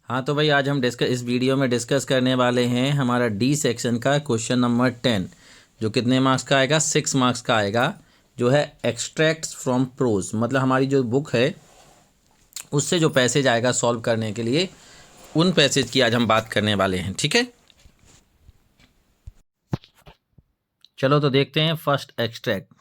हाँ तो भाई आज हम इस वीडियो में डिस्कस करने वाले हैं हमारा डी सेक्शन का क्वेश्चन नंबर 10, जो कितने मार्क्स का आएगा, 6 मार्क्स का आएगा, जो है एक्सट्रैक्ट्स फ्रॉम प्रोज। मतलब हमारी जो बुक है उससे जो पैसेज आएगा सॉल्व करने के लिए, उन पैसेज की आज हम बात करने वाले हैं। ठीक है, चलो तो देखते हैं फर्स्ट एक्सट्रैक्ट।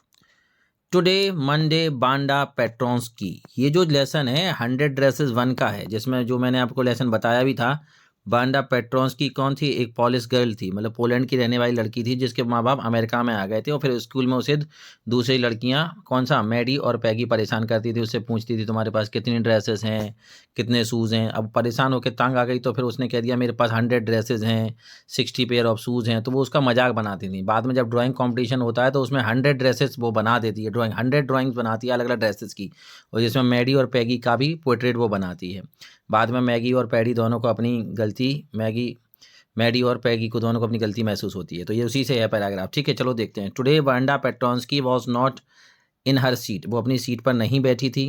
टुडे मंडे बांडा पेट्रॉन्स की, ये जो लेसन है 100 ड्रेसेस 1 का है, जिसमें जो मैंने आपको लेसन बताया भी था। बांडा पेट्रॉन्स की कौन थी? एक पॉलिश गर्ल थी, मतलब पोलैंड की रहने वाली लड़की थी, जिसके माँ बाप अमेरिका में आ गए थे और फिर स्कूल में उसे दूसरी लड़कियां, कौन सा, मैडी और पैगी, परेशान करती थी। उससे पूछती थी तुम्हारे पास कितनी ड्रेसेस हैं, कितने शूज़ हैं। अब परेशान होकर तंग आ गई तो फिर उसने कह दिया मेरे पास 100 ड्रेसेस हैं, 60 पेयर ऑफ शूज़ हैं। तो वो उसका मजाक बनाती थी। बाद में जब ड्राइंग कंपटीशन होता है तो उसमें 100 ड्रेसेस वो बना देती है, 100 ड्राइंग्स बनाती है अलग अलग ड्रेसेस की, और जिसमें मैडी और पैगी का भी पोर्ट्रेट वो बनाती है। बाद में मैगी और पैडी दोनों को अपनी गलती, मैडी और पैगी को दोनों को अपनी गलती महसूस होती है। तो ये उसी से है पैराग्राफ। ठीक है, चलो देखते हैं। Today Wanda Petronski was not in her seat, वो अपनी सीट पर नहीं बैठी थी।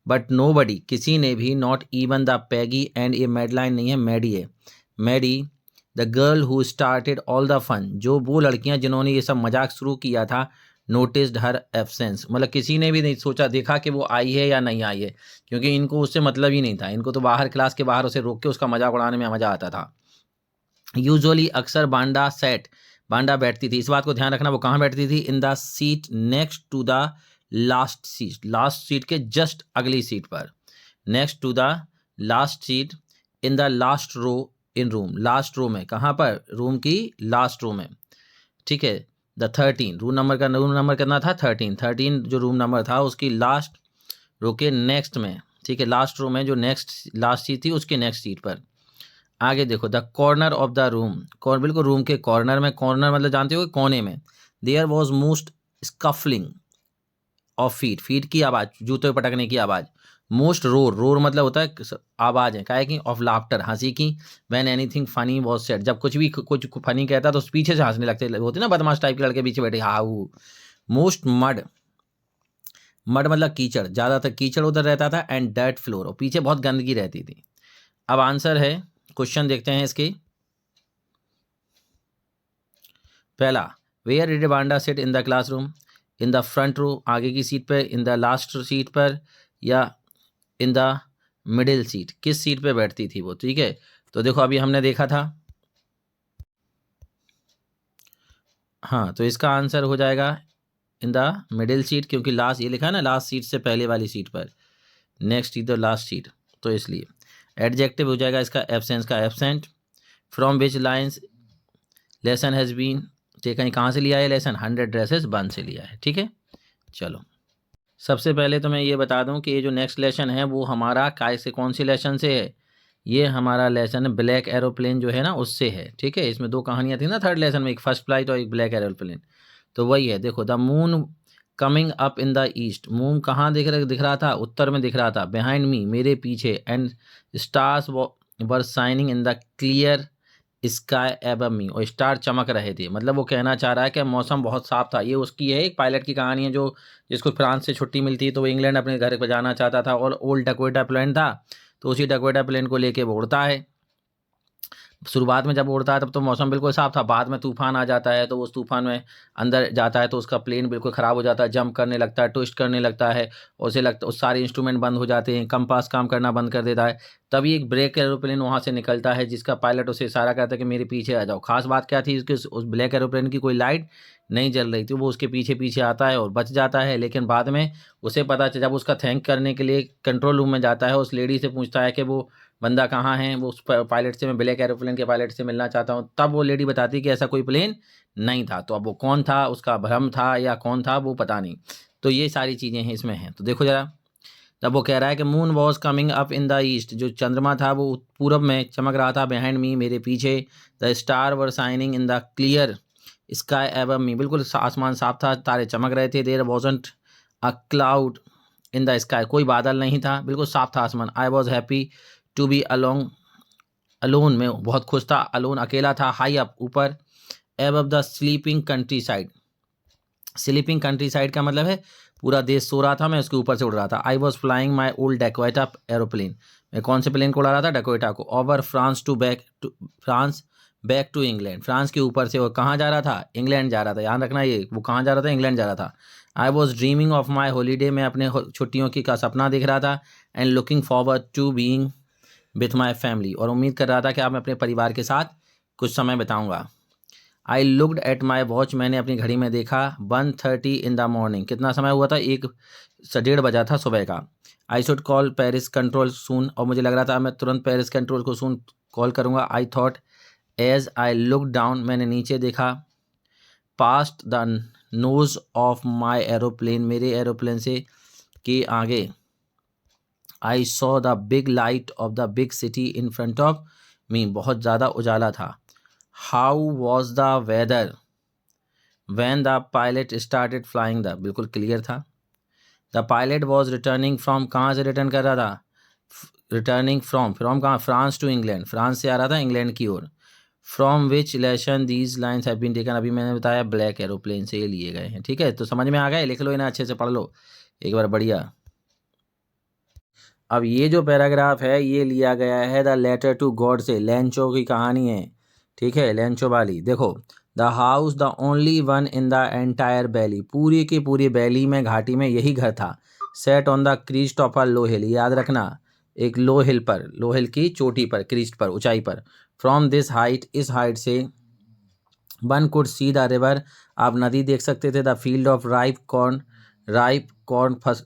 बट नो बडी, किसी ने भी, not even the Peggy and ये मैडलाइन नहीं है, मैडी है। Maddie the girl who started all the fun, जो वो लड़कियां जिन्होंने ये सब मजाक शुरू किया था, नोटिस्ड हर एब्सेंस, मतलब किसी ने भी नहीं सोचा, देखा कि वो आई है या नहीं आई है, क्योंकि इनको उससे मतलब ही नहीं था। इनको तो बाहर, क्लास के बाहर उसे रोक के उसका मजाक उड़ाने में मजा आता था। यूजुअली, अक्सर, बांडा सेट, बांडा बैठती थी। इस बात को ध्यान रखना, वो कहाँ बैठती थी? In the seat next to the last seat, last seat के जस्ट अगली सीट पर। Next to the last seat in the last row in room, last row में, कहाँ पर? रूम की लास्ट रो में। ठीक है, द 13, रूम नंबर कितना था? 13 जो रूम नंबर था उसकी लास्ट रो के नेक्स्ट में। ठीक है, लास्ट रो में जो नेक्स्ट लास्ट सीट थी उसके नेक्स्ट सीट पर। आगे देखो, the corner of the room, बिल्कुल रूम के कॉर्नर में। कॉर्नर मतलब जानते हो, कोने में। There was most scuffling of feet, feet की आवाज़, जूते पटकने की आवाज़। मोस्ट रोर, रोर मतलब होता है आवाज़ है, काहे की? ऑफ लाफ्टर, हंसी की। When anything funny was said, जब कुछ भी कुछ फनी कहता तो पीछे से हंसने लगते होते ना, बदमाश टाइप के लड़के पीछे बैठे, हाउ। मोस्ट मड, मड मतलब कीचड़, ज़्यादातर कीचड़ उधर रहता था। एंड डर्ट फ्लोर, और पीछे बहुत गंदगी रहती थी। अब आंसर है, क्वेश्चन देखते हैं इसके। पहला, where did Wanda sit in the classroom? In the front row, आगे की सीट पर, इन द लास्ट सीट पर, या इन द मिडिल सीट, किस सीट पे बैठती थी वो? ठीक है, तो देखो अभी हमने देखा था, हाँ, तो इसका आंसर हो जाएगा इन द मिडिल सीट, क्योंकि लास्ट, ये लिखा है ना, लास्ट सीट से पहले वाली सीट पर, नेक्स्ट इधर लास्ट सीट, तो इसलिए। एडजेक्टिव हो जाएगा इसका एब्सेंस का absent. From which lines lesson has been taken, कहाँ से लिया है लेसन? 100 ड्रेसेस 1 से लिया है। ठीक है, चलो सबसे पहले तो मैं ये बता दूं कि ये जो नेक्स्ट लेसन है वो हमारा काय से, कौन सी लेसन से है? ये हमारा लेसन ब्लैक एरोप्लेन जो है ना, उससे है। ठीक है, इसमें 2 कहानियाँ थी ना थर्ड लेसन में, एक फर्स्ट फ्लाइट और एक ब्लैक एरोप्लेन, तो वही है। देखो, the moon coming up in the east, moon कहाँ दिख रहा था? उत्तर में दिख रहा था। बिहाइंड मी, मेरे पीछे। And stars were shining in the clear sky above me, और स्टार चमक रहे थे। मतलब वो कहना चाह रहा है कि मौसम बहुत साफ था। ये उसकी है, एक पायलट की कहानी है, जो जिसको फ्रांस से छुट्टी मिलती है तो वो इंग्लैंड अपने घर पर जाना चाहता था, और ओल्ड डकोटा प्लेन था, तो उसी डकोटा प्लेन को लेके वो उड़ता है। शुरुआत में जब उड़ता है तब तो मौसम बिल्कुल साफ था, बाद में तूफान आ जाता है, तो उस तूफान में अंदर जाता है तो उसका प्लेन बिल्कुल ख़राब हो जाता है, जंप करने लगता है, ट्विस्ट करने लगता है, और उसे लगता, उस सारे इंस्ट्रूमेंट बंद हो जाते हैं, कंपास काम करना बंद कर देता है। तभी एक ब्लैक एरोप्लेन वहाँ से निकलता है, जिसका पायलट उसे इशारा करता है कि मेरे पीछे आ जाओ। खास बात क्या थी, उसके उस ब्लैक एरोप्लेन की कोई लाइट नहीं जल रही थी, वो उसके पीछे पीछे आता है और बच जाता है। लेकिन बाद में उसे पता चला, जब उसका थैंक करने के लिए कंट्रोल रूम में जाता है, उस लेडी से पूछता है कि वो बंदा कहाँ है, वो उस पायलट से, मैं ब्लैक एरोप्लेन के पायलट से मिलना चाहता हूँ, तब वो लेडी बताती है कि ऐसा कोई प्लेन नहीं था। तो अब वो कौन था, उसका भ्रम था या कौन था, वो पता नहीं। तो ये सारी चीज़ें हैं इसमें हैं। तो देखो ज़रा, तब वो कह रहा है कि moon was coming up in the east, जो चंद्रमा था वो पूरब में चमक रहा था। बिहाइंड मी, मेरे पीछे। The star were shining in the clear sky above me, बिल्कुल आसमान साफ था, तारे चमक रहे थे। There wasn't a cloud in the sky, कोई बादल नहीं था, बिल्कुल साफ था आसमान। I was happy to be along, alone में बहुत खुश था, अलोन अकेला था। हाई अप, ऊपर। Above the sleeping countryside, sleeping countryside का मतलब है पूरा देश सो रहा था, मैं उसके ऊपर से उड़ रहा था। I was flying my old Dakota aeroplane, मैं कौन से प्लेन को उड़ा रहा था? डेकोटा को। Over France back to England, फ्रांस के ऊपर से वो कहाँ जा रहा था? इंग्लैंड जा रहा था। याद रखना ये, वो कहाँ जा रहा था? इंग्लैंड जा रहा था। I was dreaming of my holiday, मैं अपने छुट्टियों की का सपना देख रहा था। And looking forward to being with my family, और उम्मीद कर रहा था कि आप मैं अपने परिवार के साथ कुछ समय बिताऊंगा। I looked at my watch, मैंने अपनी घड़ी में देखा 1:30 इन द मॉर्निंग, कितना समय हुआ था? 1:30 था सुबह का। I should call Paris control soon, और मुझे लग रहा था मैं तुरंत पेरिस कंट्रोल को सून कॉल करूँगा। I thought as I look down, मैंने नीचे देखा। Past the nose of my aeroplane, मेरे एरोप्लेन से के आगे। I saw the big light of the big city in front of me, बहुत ज़्यादा उजाला था। How was the weather when the pilot started flying the, बिल्कुल क्लियर था। The pilot was returning from, कहाँ से रिटर्न कर रहा था? रिटर्निंग फ्रॉम कहाँ? फ्रांस टू इंग्लैंड, फ्रांस से आ रहा था इंग्लैंड की ओर। From which lesson these lines have been taken, अभी मैंने बताया ब्लैक एरोप्लेन से ये लिए गए हैं। ठीक है, तो समझ में आ गए? लिख लो इन्हें, अच्छे से पढ़ लो एक बार, बढ़िया। अब ये जो पैराग्राफ है ये लिया गया है द लेटर टू गॉड से, लेंचो की कहानी है। ठीक है, लेंचो वाली। देखो, the house the only one in the entire valley, पूरी की पूरी वैली में, घाटी में यही घर था। Set on the crest of a low hill, याद रखना, एक लो हिल पर, लो हिल की चोटी पर, क्रीस्ट पर, ऊंचाई पर। फ्रॉम दिस हाइट, इस हाइट से one could see the river, आप नदी देख सकते थे। The field of ripe corn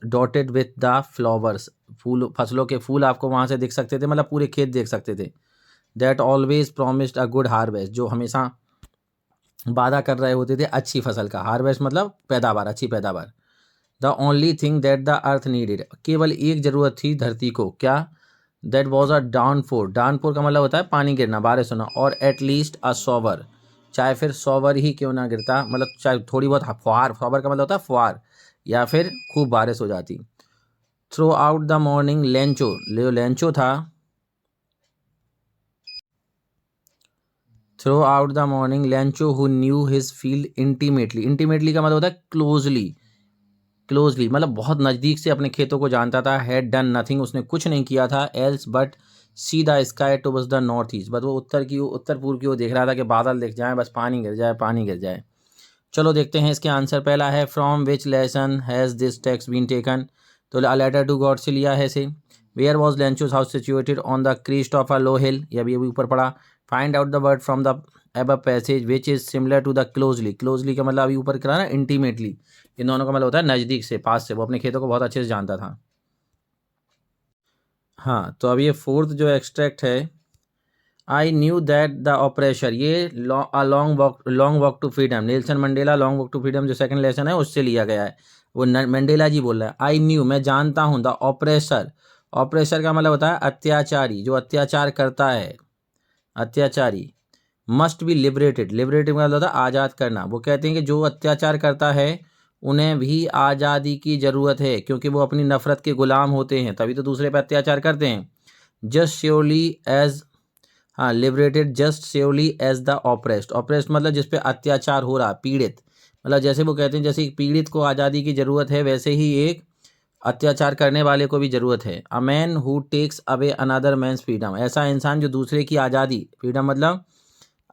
dotted with the flowers, फूल, फसलों के फूल आपको वहाँ से दिख सकते थे, मतलब पूरे खेत देख सकते थे। That always promised a good harvest, जो हमेशा वादा कर रहे होते थे अच्छी फसल का। हार्वेस्ट मतलब पैदावार, अच्छी पैदावार। The only thing that the earth needed, केवल एक ज़रूरत थी धरती को, क्या? दैट वॉज अ डाउनफोर, डाउनफोर का मतलब होता है पानी गिरना, बारिश होना। और एटलीस्ट अ सोवर, चाहे फिर सोवर ही क्यों ना गिरता, मतलब चाहे थोड़ी बहुत फुहार, सोवर का मतलब होता है फुहार, या फिर खूब बारिश हो जाती। Throughout the morning Lencho, Lencho था, throughout the morning Lencho who knew his field intimately, intimately का मतलब होता है क्लोजली, क्लोजली मतलब बहुत नज़दीक से अपने खेतों को जानता था। हैड डन नथिंग, उसने कुछ नहीं किया था। Else but see the sky towards the north east, बस वो उत्तर पूर्व की ओर देख रहा था कि बादल दिख जाए, बस पानी गिर जाए, पानी गिर जाए। चलो देखते हैं इसके आंसर। पहला है from which lesson has this text been taken, तो अ लेटर टू गॉड से लिया है इसे। Where was Lencho's house situated on the crest of a low hill, ये अभी ऊपर पड़ा। Find out the word from the above passage which is similar to the closely, closely का मतलब अभी ऊपर करा ना इंटीमेटली, इन दोनों का मतलब होता है नज़दीक से, पास से, वो अपने खेतों को बहुत अच्छे से जानता था। हाँ, तो अब ये फोर्थ जो एक्सट्रैक्ट है, I knew that the oppressor, ये long walk to freedom, Nelson Mandela long walk to freedom जो सेकंड लेसन है उससे लिया गया है, वो मंडेला जी बोल रहे हैं। आई न्यू, मैं जानता हूँ, द ऑपरेसर, ऑपरेसर का मतलब होता है अत्याचारी, जो अत्याचार करता है, अत्याचारी। मस्ट बी लिबरेटेड, लिबरेटेड मतलब होता है आज़ाद करना। वो कहते हैं कि जो अत्याचार करता है उन्हें भी आज़ादी की ज़रूरत है, क्योंकि वो अपनी नफ़रत के गुलाम होते हैं, तभी तो दूसरे पर अत्याचार करते हैं। जस्ट श्योरली एज, हाँ, liberated just surely as the oppressed, oppressed मतलब जिस पे अत्याचार हो रहा, पीड़ित, मतलब जैसे वो कहते हैं जैसे एक पीड़ित को आज़ादी की ज़रूरत है, वैसे ही एक अत्याचार करने वाले को भी ज़रूरत है। A man who takes away another man's freedom, ऐसा इंसान जो दूसरे की आज़ादी, फ्रीडम मतलब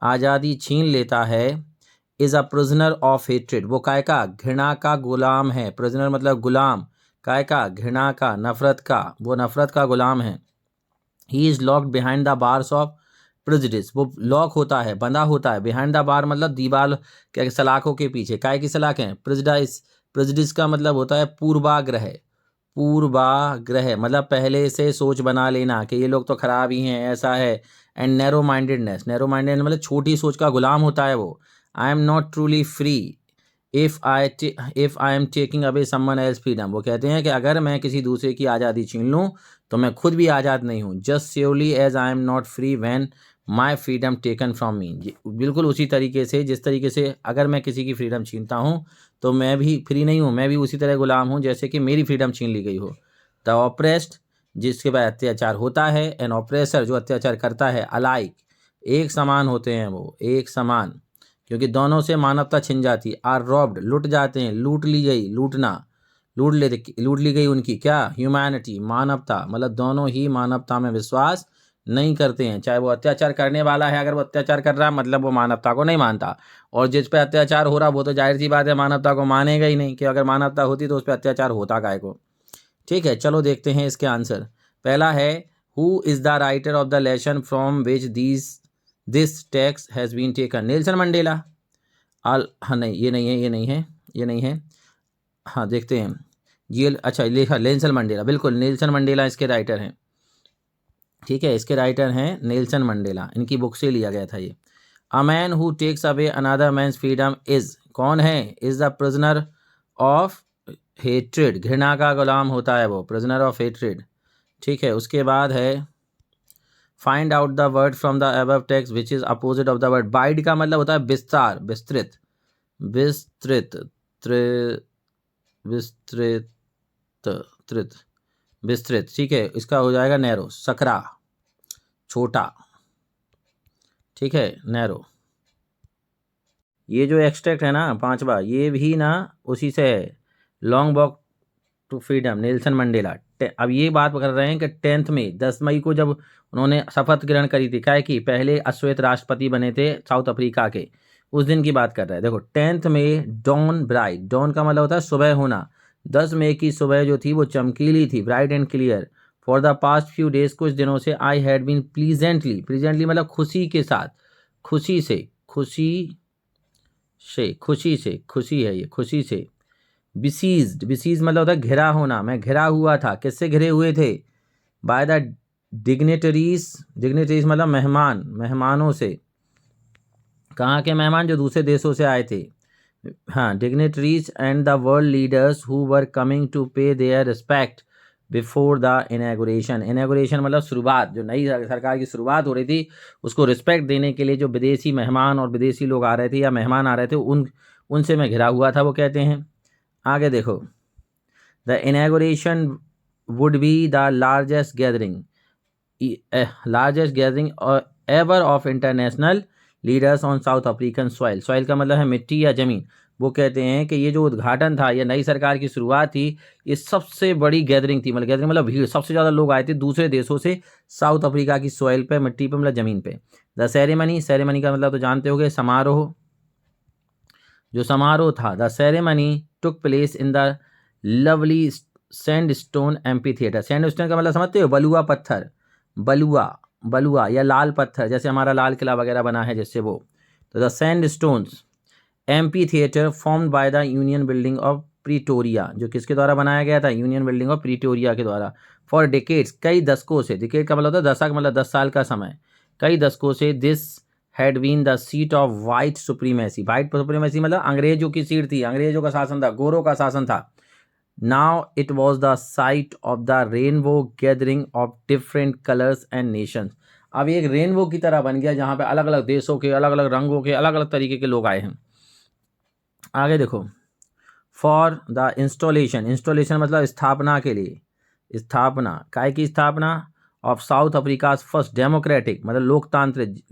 आज़ादी छीन लेता है। Is a prisoner of hatred, वो काय का? घृणा का गुलाम है। प्रिजनर मतलब गुलाम, काय का? घृणा का, नफरत का, वो नफरत का गुलाम है। He is locked behind the bars of prejudice, वो लॉक होता है, बंधा होता है। बिहाइंड द बार मतलब दीवार के, सलाखों के पीछे। काय की सलाखें? प्रेजुडिस, प्रेजुडिस का मतलब होता है पूर्वाग्रह, पूर्वाग्रह मतलब पहले से सोच बना लेना कि ये लोग तो खराब ही हैं, ऐसा है। And narrow mindedness, narrow minded मतलब छोटी सोच का गुलाम होता है वो। आई am not truly free if I am taking away someone else freedom, वो कहते हैं कि अगर मैं किसी दूसरे की आज़ादी छीन लूँ तो मैं खुद भी आज़ाद नहीं हूँ। Just surely as I am not free when my freedom taken from me, बिल्कुल उसी तरीके से जिस तरीके से अगर मैं किसी की फ्रीडम छीनता हूँ तो मैं भी फ्री नहीं हूँ, मैं भी उसी तरह गुलाम हूँ जैसे कि मेरी फ्रीडम छीन ली गई हो। द ऑपरेस्ड, जिसके बाद अत्याचार होता है, एन ऑपरेसर जो अत्याचार करता है, अलाइक एक समान होते हैं, वो एक समान, क्योंकि दोनों से मानवता छिन जाती। आर रॉब्ड, लुट जाते हैं, लूट ली गई, लूटना, लूट ली गई उनकी क्या, ह्यूमैनिटी, मानवता, मतलब दोनों ही मानवता में विश्वास नहीं करते हैं। चाहे वो अत्याचार करने वाला है, अगर वो अत्याचार कर रहा है मतलब वो मानवता को नहीं मानता, और जिस पे अत्याचार हो रहा वो तो जाहिर सी बात है मानवता को मानेगा ही नहीं, कि अगर मानवता होती तो उस पर अत्याचार होता काहे को। ठीक है, चलो देखते हैं इसके आंसर। पहला है who is the writer of the lesson from which this text has been taken, Nelson Mandela. हाँ नहीं, ये नहीं है, ये नहीं है, ये नहीं है। हाँ देखते हैं, ये अच्छा लिखा नेल्सन मंडेला, बिल्कुल नेल्सन मंडेला इसके राइटर हैं। ठीक है, इसके राइटर हैं नेल्सन मंडेला, इनकी बुक से लिया गया था ये। A man who takes away another man's freedom is, कौन है, is the prisoner of hatred, घृणा का गुलाम होता है वो, प्रिजनर ऑफ हेट्रेड। ठीक है, उसके बाद है find out the word from the above text which is opposite of the word wide, का मतलब होता है विस्तार, विस्तृत, विस्तृत, विस्तृत, त्रित, विस्तृत। ठीक है, इसका हो जाएगा नैरो, सकरा, छोटा। ठीक है, नैरो। ये जो एक्सट्रैक्ट है ना पांचवा, ये भी ना उसी से है, long walk to freedom, Nelson Mandela. अब ये बात कर रहे हैं कि 10 मई 10 मई को जब उन्होंने शपथ ग्रहण करी थी, क्या कि पहले अश्वेत राष्ट्रपति बने थे साउथ अफ्रीका के, उस दिन की बात कर रहे हैं। देखो 10 मई डॉन ब्राइट, डॉन का मतलब होता है सुबह होना, 10 मई की सुबह जो थी वो चमकीली थी, bright and clear. For the past few days, कुछ दिनों से, I had been pleasantly, pleasantly मतलब खुशी के साथ, खुशी से, खुशी है ये, खुशी से, बिसीज्ड, बिसीज मतलब होता है घिरा होना, मैं घिरा हुआ था, किससे घिरे हुए थे, बाय द डिग्नेटरीज, डिग्नेटरीज मतलब मेहमान, मेहमानों से, कहाँ के मेहमान, जो दूसरे देशों से आए थे। हाँ, dignitaries and the world leaders who were coming to pay their respect before the inauguration, inauguration मतलब शुरुआत, जो नई सरकार की शुरुआत हो रही थी उसको रिस्पेक्ट देने के लिए जो विदेशी मेहमान और विदेशी लोग आ रहे थे या मेहमान आ रहे थे, उनसे मैं घिरा हुआ था, वो कहते हैं। आगे देखो, the inauguration would be the largest gathering ever of international leaders on south African soil, soil का मतलब है मिट्टी या ज़मीन। वो कहते हैं कि ये जो उद्घाटन था या नई सरकार की शुरुआत थी, ये सबसे बड़ी गैदरिंग थी, मतलब गैदरिंग मतलब भीड़, सबसे ज़्यादा लोग आए थे दूसरे देशों से साउथ अफ्रीका की सॉइल पे, मिट्टी पे मतलब ज़मीन पे। द सेरेमनी, सेरेमनी का मतलब तो जानते होगे, समारोह, जो समारोह था, the ceremony took place in the lovely sandstone amphi theatre, sandstone का मतलब समझते हो, बलुआ पत्थर, बलुआ या लाल पत्थर, जैसे हमारा लाल किला वगैरह बना है जिससे वो, तो the sandstones amphitheatre formed by the Union Building of Pretoria, जो किसके द्वारा बनाया गया था, यूनियन बिल्डिंग ऑफ प्रीटोरिया के द्वारा। फॉर डिकेड्स, कई दशकों से, डिकेड का मतलब होता है दशक, मतलब 10 साल का समय, कई दशकों से, this had been the seat of white supremacy, white supremacy मतलब अंग्रेजों की सीट थी, अंग्रेजों का शासन था, गोरों का शासन था। Now it was the site of the rainbow gathering of different colours and Nations, अब एक रेनबो की तरह बन गया जहाँ पे अलग अलग देशों के, अलग अलग रंगों के, अलग अलग तरीके के लोग आए हैं। आगे देखो, फॉर द इंस्टॉलेशन, इंस्टॉलेशन मतलब स्थापना के लिए, स्थापना, काय की स्थापना, of south Africa first democratic मतलब लोकतांत्रिक,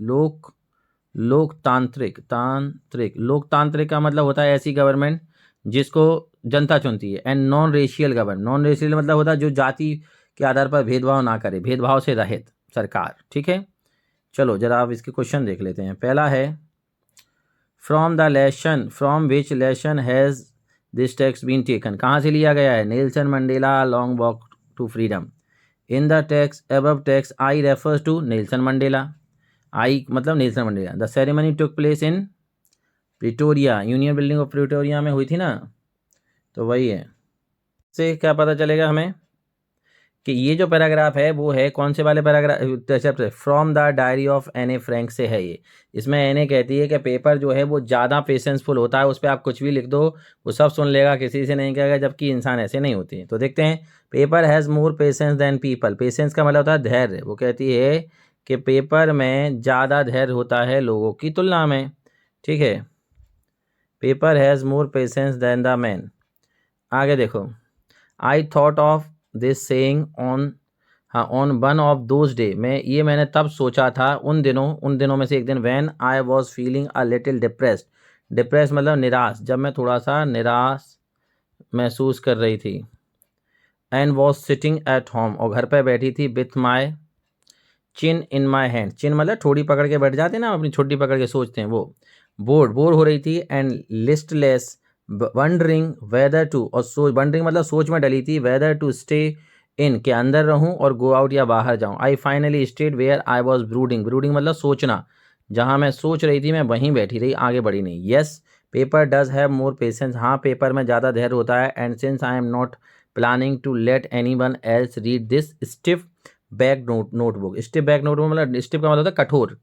लोकतांत्रिक का मतलब होता है ऐसी गवर्नमेंट जिसको जनता चुनती है, and non racial government, non racial मतलब होता है जो जाति के आधार पर भेदभाव ना करे, भेदभाव से रहित सरकार। ठीक है, चलो जरा आप इसके क्वेश्चन देख लेते हैं। पहला है from the lesson, from which lesson has this text been taken, कहाँ से लिया गया है, Nelson Mandela long walk to Freedom. In the text above text I refers to Nelson Mandela, I मतलब Nelson Mandela. The ceremony took place in Pretoria, Union Building of Pretoria में हुई थी ना, तो वही है। से क्या पता चलेगा हमें कि ये जो पैराग्राफ है वो है कौन से वाले paragraph, from the diary of Anne Frank से है ये। इसमें एन ए कहती है कि पेपर जो है वो ज़्यादा पेशेंसफुल होता है, उस पर आप कुछ भी लिख दो वो सब सुन लेगा, किसी से नहीं कहेगा, जबकि इंसान ऐसे नहीं होती है। तो देखते हैं, paper has more patience than people, patience का मतलब होता है धैर्य, वो कहती है कि पेपर में ज़्यादा धैर्य होता है लोगों की तुलना में। ठीक है, paper has more patience than the man. आगे देखो, I thought of this saying on, हाँ, on one of those day, मैंने तब सोचा था, उन दिनों में से एक दिन, when I was feeling a little depressed, depress मतलब निराश, जब मैं थोड़ा सा निराश महसूस कर रही थी। And was sitting at home, और घर पर बैठी थी। With my chin in my hand, चिन मतलब थोड़ी पकड़ के बैठ जाते हैं ना, अपनी छोटी पकड़ के सोचते हैं वो। बोर हो रही थी। And listless, wondering whether to, और वंडरिंग मतलब सोच में डली थी। वेदर टू स्टे इन, के अंदर रहूं, और गो आउट या बाहर जाऊं। I finally stayed where I was brooding, brooding मतलब सोचना, जहां मैं सोच रही थी मैं वहीं बैठी रही, आगे बढ़ी नहीं। Yes paper does have more patience, हाँ पेपर में ज़्यादा धैर्य होता है। And since I am not planning to let anyone else read this stiff back notebook. Stiff back notebook मतलब स्टिफ का मतलब होता है कठोर,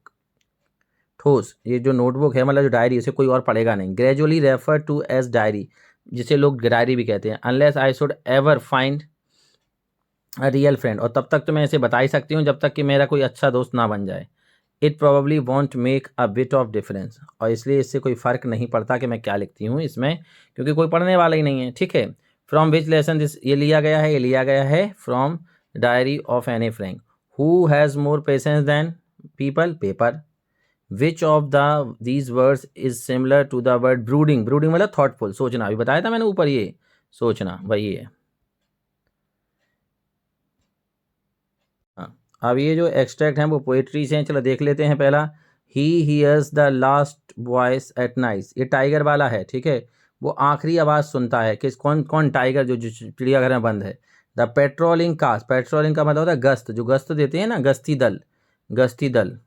ठोस। ये जो नोटबुक है मतलब जो डायरी, इसे कोई और पढ़ेगा नहीं। Gradually refer to as diary, जिसे लोग डायरी भी कहते हैं। Unless I should ever find a real friend, और तब तक तो मैं इसे बता ही सकती हूँ जब तक कि मेरा कोई अच्छा दोस्त ना बन जाए। It probably want make a bit of difference, और इसलिए इससे कोई फ़र्क नहीं पड़ता कि मैं क्या लिखती हूँ इसमें, क्योंकि कोई पढ़ने वाला ही नहीं है। ठीक है। फ्रॉम विच लेसन दिस, ये लिया गया है from diary of Anne Frank. Who has more patience than people, paper. Which of the these words is similar to the word brooding, brooding मतलब थॉटफुल, सोचना। अभी बताया था मैंने ऊपर, ये सोचना वही है। हाँ, अब ये जो एक्सट्रैक्ट हैं वो पोएट्री से हैं। चलो देख लेते हैं पहला। He hears the last voice at night, ये टाइगर वाला है। ठीक है, वो आखिरी आवाज़ सुनता है। किस, कौन कौन, टाइगर जो जो चिड़ियाघर में बंद है। द पेट्रोलिंग कास्ट, पेट्रोलिंग का मतलब होता है गश्त, जो गश्त देते हैं ना, गश्ती दल, गश्ती दल।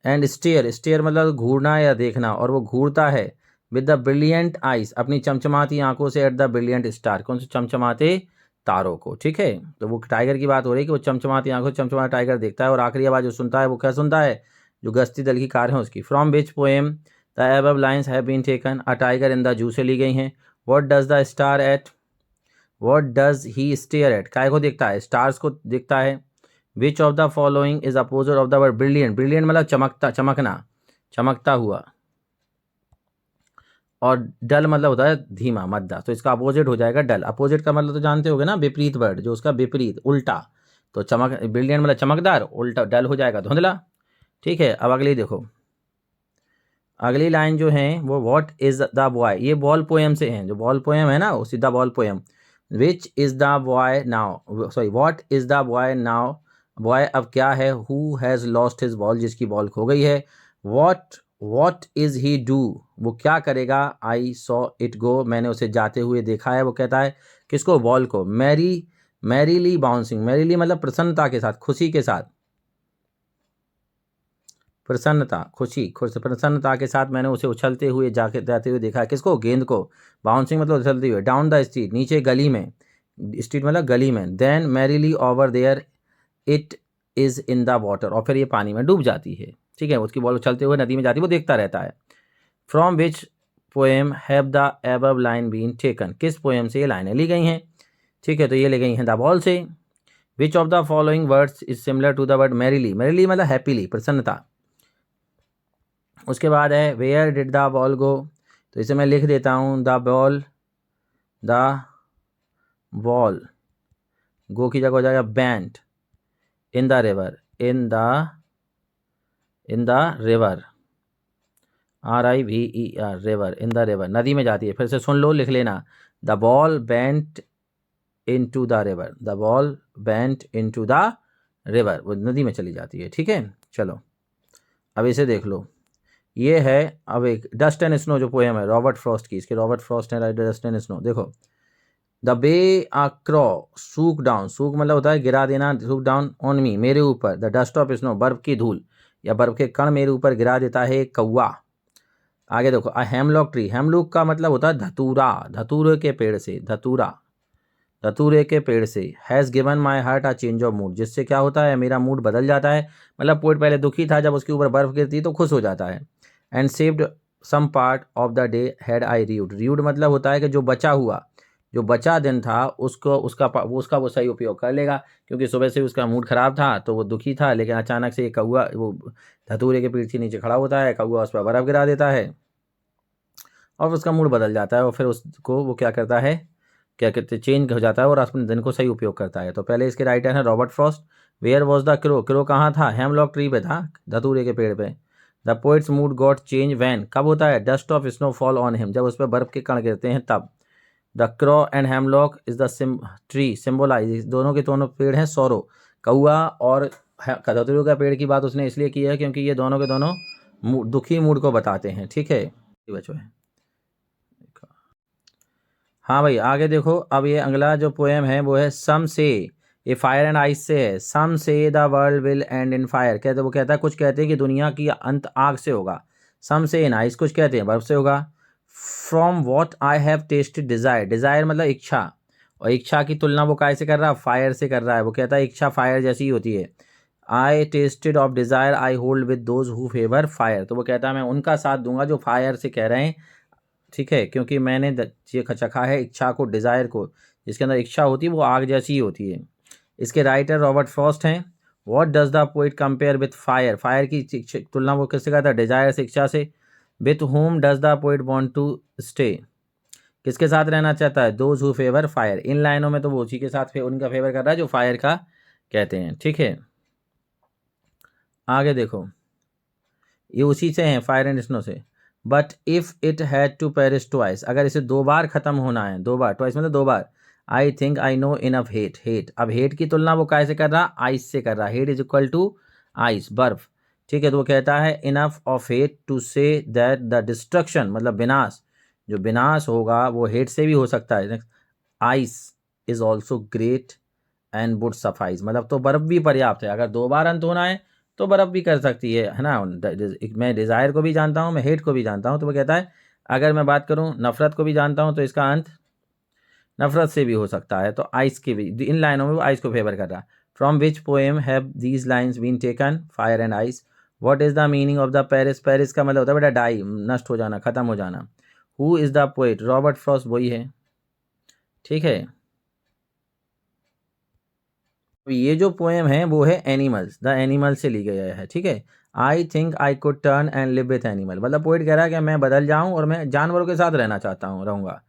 एंड स्टेयर, स्टेयर मतलब घूरना या देखना, और वो घूरता है। विद द ब्रिलियंट आइज, अपनी चमचमाती आंखों से। एट द ब्रिलियंट स्टार, कौन से चमचमाते तारों को। ठीक है, तो वो टाइगर की बात हो रही है कि वो चमचमाती आंखों से चमचमाता टाइगर देखता है, और आखिरी आवाज़ जो सुनता है वो क्या सुनता है, जो गश्ती दल की कार है उसकी। From which poem the above lines have been taken, a tiger in the zoo से ली गई हैं। What does the star at, what does he stare at, काय को देखता है, स्टार्स को देखता है। Which of the following is opposite of the word brilliant, brilliant मतलब चमकता, चमकना, चमकता हुआ। और डल मतलब होता है धीमा, मद्दा, तो इसका अपोजिट हो जाएगा डल। अपोजिट का मतलब तो जानते होगे ना, विपरीत वर्ड, जो उसका विपरीत, उल्टा। तो चमक, ब्रिलियंट मतलब चमकदार, उल्टा डल हो जाएगा धुंधला। ठीक है, अब अगली देखो, अगली लाइन जो है वो व्हाट इज द बॉय, ये बॉल पोएम से है, जो बॉल पोएम है ना वो सीधा ball poem. Which is the boy now, sorry what is the boy now, boy अब क्या है। Who has lost his ball, जिसकी बॉल खो गई है। वॉट इज ही डू, वो क्या करेगा। आई सॉ इट गो, मैंने उसे जाते हुए देखा है। वो कहता है किसको, बॉल को। मैरीली बाउंसिंग, मैरीली मतलब प्रसन्नता के साथ, खुशी के साथ, प्रसन्नता, खुशी, प्रसन्नता के साथ मैंने उसे उछलते हुए जाते हुए देखा है। किसको, गेंद को। बाउंसिंग मतलब उछलते हुए। डाउन द स्ट्रीट, नीचे गली में, स्ट्रीट मतलब गली में। Then merrily over there it is in the water, और फिर ये पानी में डूब जाती है। ठीक है, उसकी बॉल उछलते हुए नदी में जाती है, वो देखता रहता है। From which poem have the above line been taken, किस पोएम से ये लाइनें ली गई हैं। ठीक है, तो ये ली गई हैं द बॉल से। Which of the following words is similar to the word merrily, merrily मतलब हैप्पीली, प्रसन्नता। उसके बाद है where did the ball go, तो इसे मैं लिख देता हूँ, द बॉल गो की जगह हो जाएगा bent in the river, in the river, RIVER, river, in the river, नदी में जाती है। फिर से सुन लो, लिख लेना। The ball went into the river, the ball went into the river, वो नदी में चली जाती है। ठीक है, चलो अब इसे देख लो। ये है अब एक डस्ट एंड स्नो जो पोएम है रॉबर्ट फ्रॉस्ट की, इसके रॉबर्ट फ्रॉस्ट ने राइट डस्ट एंड स्नो। देखो, the way a crow shook down, shook मतलब होता है गिरा देना, सूक डाउन ऑन मी, मेरे ऊपर। द डस्ट ऑफ स्नो, बर्फ की धूल या बर्फ के कण मेरे ऊपर गिरा देता है कौवा। आगे देखो, अ हेमलॉक ट्री, हेमलॉक का मतलब होता है धतूरा, धतूरे के पेड़ से, धतूरे के पेड़ से। Has given my heart a change of mood, जिससे क्या होता है, मेरा मूड बदल जाता है। मतलब पोएट पहले दुखी था, जब उसके ऊपर बर्फ गिरती तो खुश हो जाता है। And saved some part of the day had I rued, rued मतलब होता है कि जो बचा हुआ, जो बचा दिन था उसको, उसका वो सही उपयोग कर लेगा, क्योंकि सुबह से उसका मूड ख़राब था तो वो दुखी था। लेकिन अचानक से ये कौआ, वो धतूरे के पेड़ के नीचे खड़ा होता है, कौआ उस पर बर्फ़ गिरा देता है और उसका मूड बदल जाता है, और फिर उसको वो क्या करता है, क्या कहते, चेंज हो जाता है और अपने दिन को सही उपयोग करता है। तो पहले इसके राइटर हैं Robert Frost. Where was the crow, crow कहाँ था, हेमलॉक ट्री पे था, धतूरे के पेड़ पे। The poet's mood got change when, कब होता है, dust of snow fall on him, जब उस पर बर्फ के कण गिरते हैं तब। The crow and hemlock is the tree symbolize, दोनों के दोनों पेड़ हैं सौरो। कौआ और खजूर का पेड़ की बात उसने इसलिए की है क्योंकि ये दोनों के दोनों दुखी मूड को बताते हैं। ठीक है बच्चों है। हाँ भाई आगे देखो, अब ये अगला जो पोएम है वो है सम से, ये फायर एंड आइस से है। सम से the world will and in fire, कहते वो कहता है कुछ कहते हैं कि दुनिया की अंत आग से होगा। सम से इन आइस, कुछ कहते हैं बर्फ से होगा। From what I have tested desire, desire मतलब इच्छा, और इच्छा की तुलना वो काय से कर रहा है, फायर से कर रहा है। वो कहता है इच्छा फायर जैसी ही होती है। I tasted of desire I hold with those who favour fire, तो वो कहता है मैं उनका साथ दूंगा जो फायर से कह रहे हैं। ठीक है, क्योंकि मैंने ये चखा है इच्छा को, डिज़ायर को, जिसके अंदर इच्छा होती है वो आग जैसी ही होती है। इसके राइटर रॉबर्ट फ्रॉस्ट हैं। What does the poet compare with fire, fire की तुलना वो किससे करता है, डिज़ायर से, इच्छा से। With whom does the poet want to stay, किसके साथ रहना चाहता है, दोज हु फेवर फायर। इन लाइनों में तो वो उसी के साथ उनका फेवर कर रहा है जो फायर का कहते हैं। ठीक है आगे देखो, ये उसी से हैं फायर एंड स्नो से। But if it had to perish twice, अगर इसे 2 बार ख़त्म होना है, 2 बार, ट्वाइस मतलब 2 बार। I think I know enough hate, hate, अब हेट की तुलना वो कैसे कर रहा, आइस से कर रहा। Hate is equal to ice, बर्फ। ठीक है, तो वो कहता है enough of hate to say that the destruction, मतलब विनाश, जो विनाश होगा वो हेट से भी हो सकता है। Ice is also great and would suffice, मतलब तो बर्फ भी पर्याप्त है। अगर 2 बार अंत होना है तो बर्फ भी कर सकती है ना। मैं डिज़ायर को भी जानता हूँ, मैं हेट को भी जानता हूँ। तो वो कहता है अगर मैं बात करूँ नफ़रत को भी जानता हूँ तो इसका अंत नफ़रत से भी हो सकता है। तो आइस के भी, इन लाइनों में वो आइस को फेवर कर रहा है। From which poem have these lines been taken, fire and ice. What is the meaning of the perish, perish का मतलब होता है बेटा डाई, नष्ट हो जाना, ख़त्म हो जाना। Who is the poet, Robert Frost वही है। ठीक है, ये जो पोएम है वो है एनिमल्स, द एनिमल से ली गया है। ठीक है, आई think I could turn and live with animal, मतलब पोइट कह रहा है कि मैं बदल जाऊं और मैं जानवरों के साथ रहना चाहता हूँ, रहूँगा।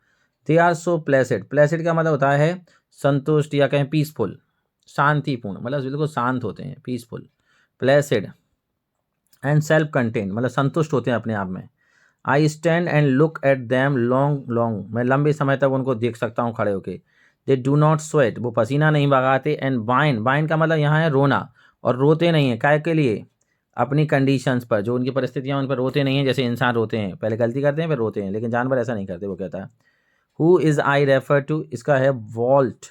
They are so placid, placid का मतलब होता है संतुष्ट या कहें पीसफुल, शांतिपूर्ण, मतलब बिल्कुल शांत होते हैं, peaceful, Placid. And self contain मतलब संतुष्ट होते हैं अपने आप में। I stand and look at them long long, मैं लंबे समय तक उनको देख सकता हूँ खड़े होके। दे डू नॉट स्वेट, वो पसीना नहीं बगाते। एंड बाइन, बाइन का मतलब यहाँ है रोना, और रोते नहीं है काय के लिए, अपनी कंडीशंस पर, जो उनकी परिस्थितियाँ उन पर रोते नहीं हैं। जैसे इंसान रोते हैं, पहले गलती करते हैं फिर रोते हैं, लेकिन जानवर ऐसा नहीं करते। वो कहता है who is I refer to, इसका है वॉल्ट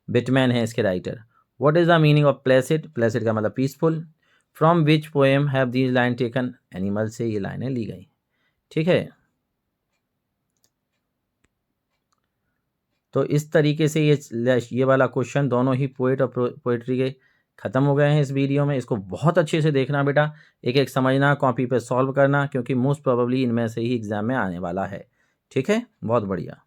बिटमैन है इसके writer. What is the meaning of placid, placid का मतलब peaceful. From which poem have these line taken, animal से ये लाइनें ली गई। ठीक है, तो इस तरीके से ये वाला क्वेश्चन दोनों ही पोएट और पोएट्री के ख़त्म हो गए हैं इस वीडियो में। इसको बहुत अच्छे से देखना बेटा, एक एक समझना, कॉपी पे सॉल्व करना, क्योंकि मोस्ट प्रोबेबली इनमें से ही एग्ज़ाम में आने वाला है। ठीक है, बहुत बढ़िया।